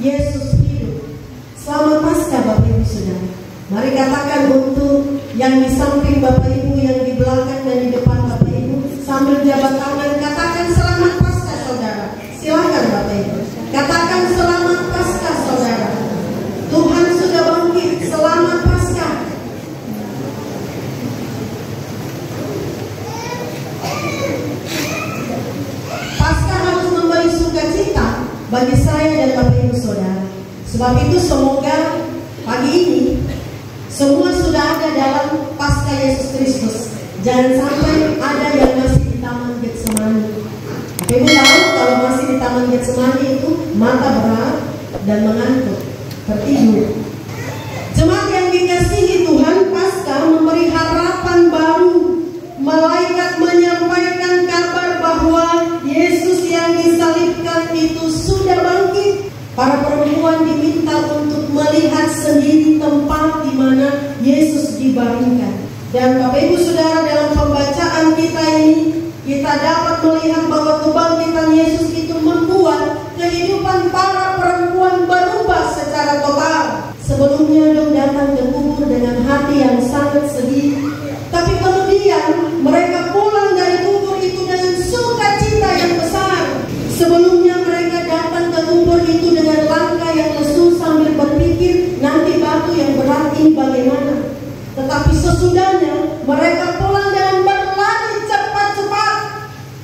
Yesus hidup. Selamat Paskah Bapak Ibu Saudara. Mari katakan untuk yang di samping Bapak Ibu, yang di belakang dan di depan Bapak Ibu, sambil jabat tangan katakan selamat Paskah Saudara. Silakan Bapak Ibu. Katakan selamat Paskah Saudara. Tuhan sudah bangkit. Selamat Paskah. Paskah harus memberi sukacita bagi saya dan Bapak Ibu Saudara. Sebab itu semoga pagi ini semua sudah ada dalam Paskah Yesus Kristus. Jangan sampai ada yang masih di Taman Getsemani. Bapak Ibu tahu kalau masih di Taman Getsemani itu mata berat dan mengantuk, tertidur. Jemaat yang dikasihi Tuhan, Paskah memberi harapan baru. Malaikat menyampaikan kabar bahwa Yesus yang disalibkan itu sudah bangkit. Para perempuan diminta untuk melihat sendiri tempat di mana Yesus dibaringkan. Dan Bapak Ibu Saudara, dalam pembacaan kita ini, kita dapat melihat bahwa kebangkitan Yesus itu membuat kehidupan para perempuan berubah secara total. Sebelumnya dong datang ke kubur dengan hati yang sangat sedih, tapi kemudian mereka pulang dari kubur itu dengan sukacita yang besar. Sebelumnya mereka datang ke kubur itu dengan langkah yang lesu sambil berpikir nanti batu yang berat ini bagaimana. Tetapi sesudahnya mereka pulang dengan berlari cepat-cepat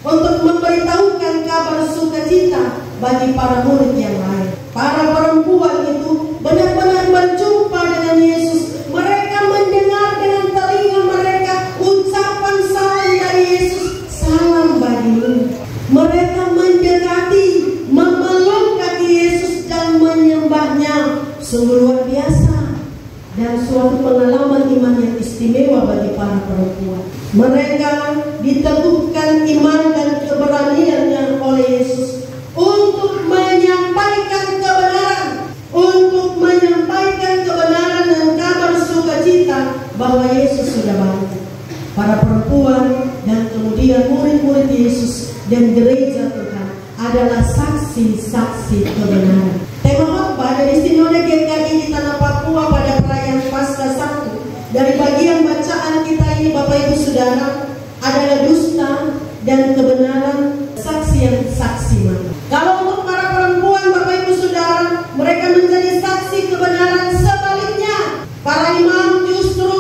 untuk memberitahukan kabar sukacita bagi para murid yang lain. Para perempuan itu benar-benar berjumpa dengan Yesus. Mereka mendengar dengan telinga mereka ucapan salam dari Yesus, salam bagimu. Mereka mendekati, memeluk kaki Yesus dan menyembahnya. Sungguh luar biasa dan suatu pengalaman iman yang istimewa bagi para perempuan. Mereka diteguhkan iman dan keberaniannya oleh Yesus untuk menyampaikan kebenaran, dan kabar sukacita bahwa Yesus sudah bangkit. Para perempuan dan kemudian murid-murid Yesus dan gereja Tuhan adalah saksi-saksi kebenaran. Tema khotbah dari Sinode GKI di Tanah Papua pada perayaan Paskah 1 dari bagian bacaan kita ini Bapak Ibu Saudara adalah dusta dan kebenaran, saksi yang saksi mata. Kalau untuk para perempuan Bapak Ibu Saudara, mereka menjadi saksi kebenaran. Sebaliknya, para imam justru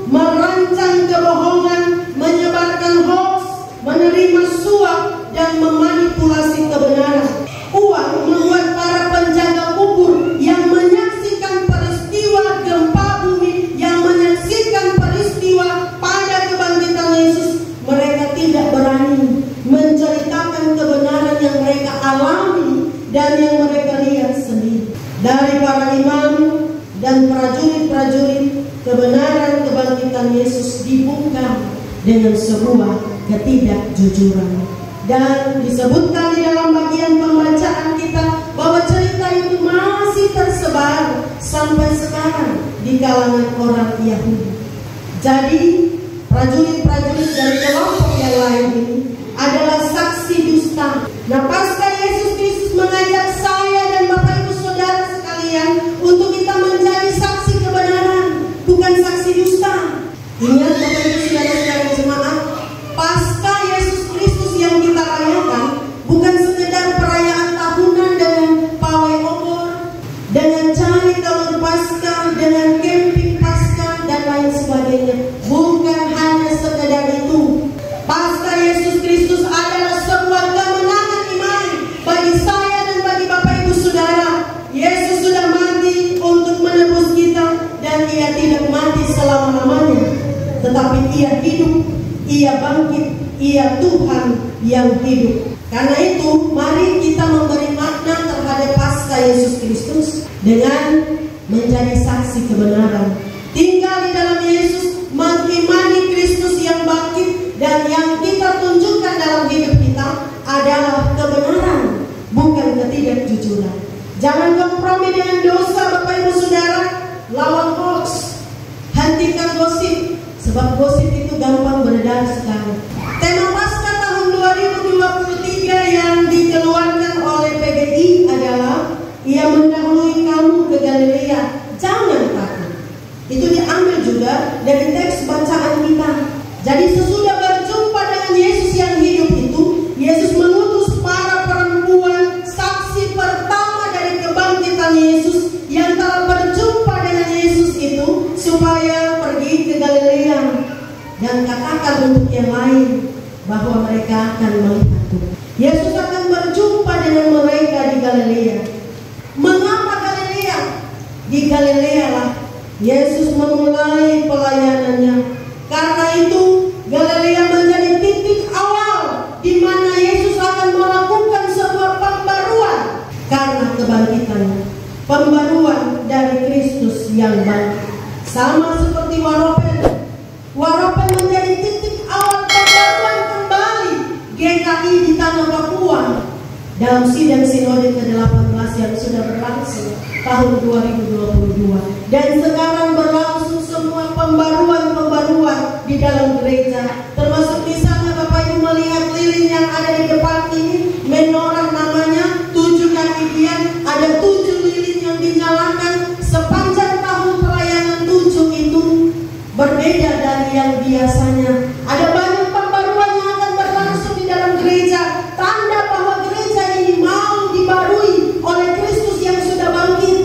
merancang kebohongan, menyebarkan hoax, menerima suap dan memanipulasi kebenaran. Uang membuat para penjaga kubur yang menyaksikan peristiwa gempa bumi, yang menyaksikan peristiwa pada kebangkitan Yesus, mereka tidak berani menceritakan kebenaran yang mereka alami dan yang mereka lihat sendiri. Dari para imam dan prajurit-prajurit, kebenaran kebangkitan Yesus dibungkam dengan sebuah ketidakjujuran. Dan disebutkan di dalam bagian pembacaan kita bahwa cerita itu masih tersebar sampai sekarang di kalangan orang Yahudi. Jadi prajurit-prajurit dari kelompok yang lain ini adalah saksi dusta. Nah, Paskah Yesus Kristus mengajak saya dan Bapak Ibu Saudara sekalian untuk kita menjadi saksi kebenaran, bukan saksi dusta. Ingat Bapak Ibu Saudara-saudara jemaat, Paskah Yesus Kristus yang kita rayakan bukan sekedar perayaan tahunan dengan pawai obor, dengan cari telur Paskah, dengan camping Paskah dan lain sebagainya. Bukan hanya sekedar itu. Paskah Yesus Kristus adalah sebuah kemenangan iman bagi saya dan bagi Bapak Ibu Saudara. Yesus sudah mati untuk menebus kita, dan Ia tidak mati selama-lamanya, tetapi Ia hidup, Ia bangkit, Ia Tuhan yang hidup. Karena itu, mari kita memberi makna terhadap Paskah Yesus Kristus dengan menjadi saksi kebenaran. Tinggal di dalam Yesus, mengimani Kristus yang bangkit, dan yang kita tunjukkan dalam hidup kita adalah kebenaran, bukan ketidakjujuran. Jangan kompromi dengan dosa Bapak Ibu Saudara. Lawan hoax, hentikan gosip, sebab gosip itu gampang beredar sekali. Tema Paskah tahun 2023 yang dikeluarkan oleh PGI adalah Ia mendahului akan melihat Tuhan. Yesus akan berjumpa dengan mereka di Galilea. Mengapa Galilea? Di Galilea lah Yesus memulai pelayanannya. Karena itu Galilea menjadi titik awal di mana Yesus akan melakukan sebuah pembaruan karena kebangkitannya. Pembaruan dari Kristus yang bangkit. Sama seperti Waropen. Waropen menjadi titik awal pembaruan kembali GKI di Tanah Papua dalam sidang sinode ke-18 yang sudah berlangsung tahun 2022. Dan sekarang berlangsung semua pembaruan-pembaruan di dalam gereja. Termasuk misalnya Bapak Ibu melihat lilin yang ada di depan ini, menorah namanya, 7 kaki dian, ada 7 lilin yang dinyalakan sepanjang tahun pelayanan 7 itu berbeda dari yang biasanya. Ada banyak pembaruan yang akan berlangsung di dalam gereja, tanda bahwa gereja ini mau dibarui oleh Kristus yang sudah bangkit.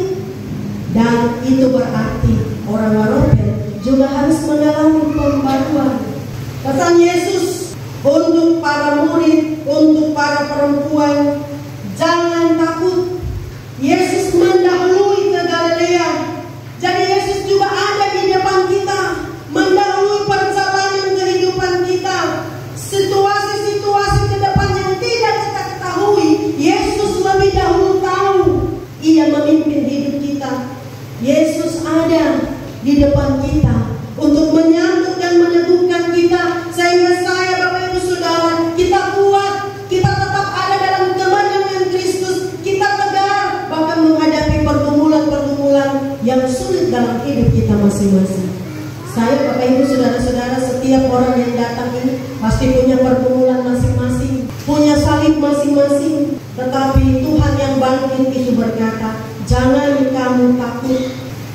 Dan itu berarti orang Waropen juga harus mengalami pembaruan. Pesan Yesus untuk para murid, untuk para perempuan, jangan takut. Yesus mendahului ke Galilea. Jadi Yesus juga ada di depan kita, mendahului perjalanan kehidupan kita. Situasi-situasi ke depan yang tidak kita ketahui, Yesus lebih dahulu tahu. Ia memimpin hidup kita. Yesus ada di depan kita untuk menyambut dan meneguhkan kita, sehingga saya, Bapak Ibu Saudara, kita kuat, kita tetap ada dalam kemenangan Kristus, kita tegar bahkan menghadapi pergumulan-pergumulan yang sulit dalam hidup kita masing-masing. Saya, Bapak Ibu Saudara-saudara, setiap orang yang datang ini pasti punya pergumulan masing-masing, punya salib masing-masing. Tetapi Tuhan yang bangkit itu berkata, jangan kamu takut.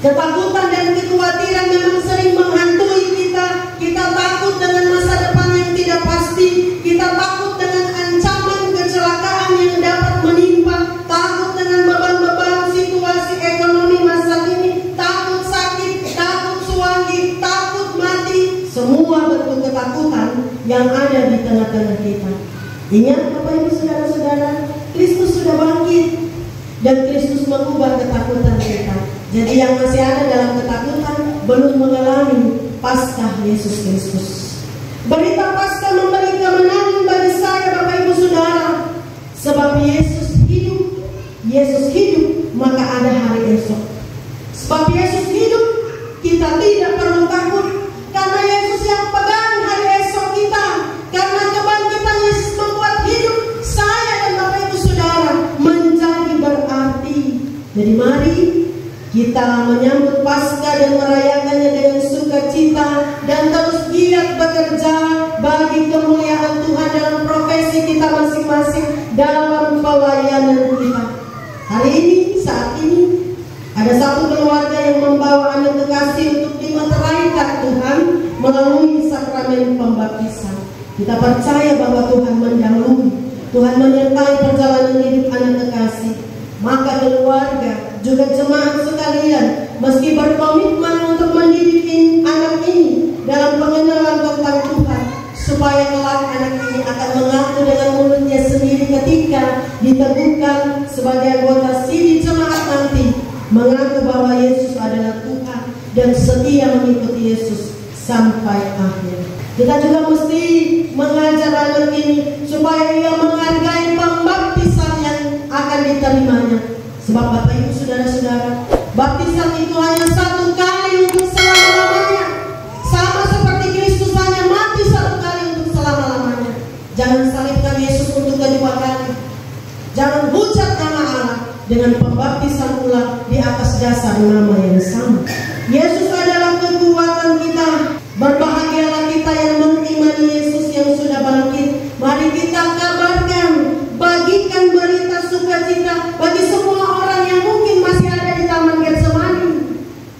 Ketakutan dan kekhawatiran memang sering menghantui kita. Kita takut dengan masa depan yang tidak pasti. Kita takut dengan ancaman kecelakaan yang dapat menimpa. Takut dengan beban-beban situasi ekonomi masa kini. Takut sakit, takut suwangi, takut mati. Semua bentuk ketakutan yang ada di tengah-tengah kita. Ingat Bapak Ibu Saudara-saudara, Kristus sudah bangkit dan Kristus mengubah ketakutan kita. Jadi yang masih ada dalam ketakutan belum mengalami Paskah Yesus Kristus. Berita Paskah memberi kemenangan bagi saya, Bapak Ibu Saudara. Sebab Yesus hidup, maka ada hari esok. Sebab Yesus hidup, kita tidak perlu takut. Karena Yesus yang pegang hari esok kita. Karena kebangkitan Yesus membuat hidup saya dan Bapak Ibu Saudara menjadi berarti. Jadi mari kita menyambut Paskah dan merayakannya dengan sukacita dan terus giat bekerja bagi kemuliaan Tuhan dalam profesi kita masing-masing, dalam pelayanan kita. Hari ini, saat ini, ada satu keluarga yang membawa anak kekasih untuk dimeteraikan Tuhan melalui sakramen pembaptisan. Kita percaya bahwa Tuhan mendahului, Tuhan menyertai perjalanan hidup anak kekasih. Maka keluarga juga jemaat sekalian meski berkomitmen untuk mendidik anak ini dalam pengenalan tentang Tuhan, supaya kelak anak ini akan mengaku dengan mulutnya sendiri ketika diteguhkan sebagai anggota sini jemaat nanti, mengaku bahwa Yesus adalah Tuhan dan setia mengikuti Yesus sampai akhir. Kita juga mesti mengajar anak ini supaya ia menghargai pembaptisan yang akan diterimanya. Sebab Bapak Ibu Saudara-saudara, baptisan itu hanya satu kali untuk selama-lamanya. Sama seperti Kristus hanya mati satu kali untuk selama-lamanya. Jangan salibkan Yesus untuk kedua kali. Jangan hujat nama Allah dengan pembaptisan ulang di atas dasar nama yang sama. Yesus adalah kekuatan kita. Berbahagialah kita yang mengimani Yesus yang sudah bangkit. Mari kita kabarkan, bagikan berita sukacita bagi semua orang yang mungkin masih ada di Taman Getsemani.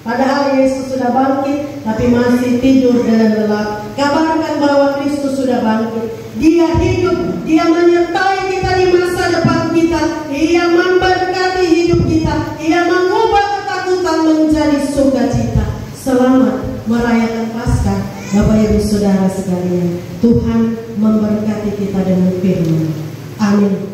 Padahal Yesus sudah bangkit, tapi masih tidur dengan lelap. Kabarkan bahwa Kristus sudah bangkit. Dia hidup, Dia menyertai kita di masa depan kita. Ia memberkati hidup kita. Ia mengubah ketakutan menjadi sukacita. Selamat merayakan Paskah Bapak Ibu Saudara sekalian, Tuhan memberkati kita dengan firman. Amin.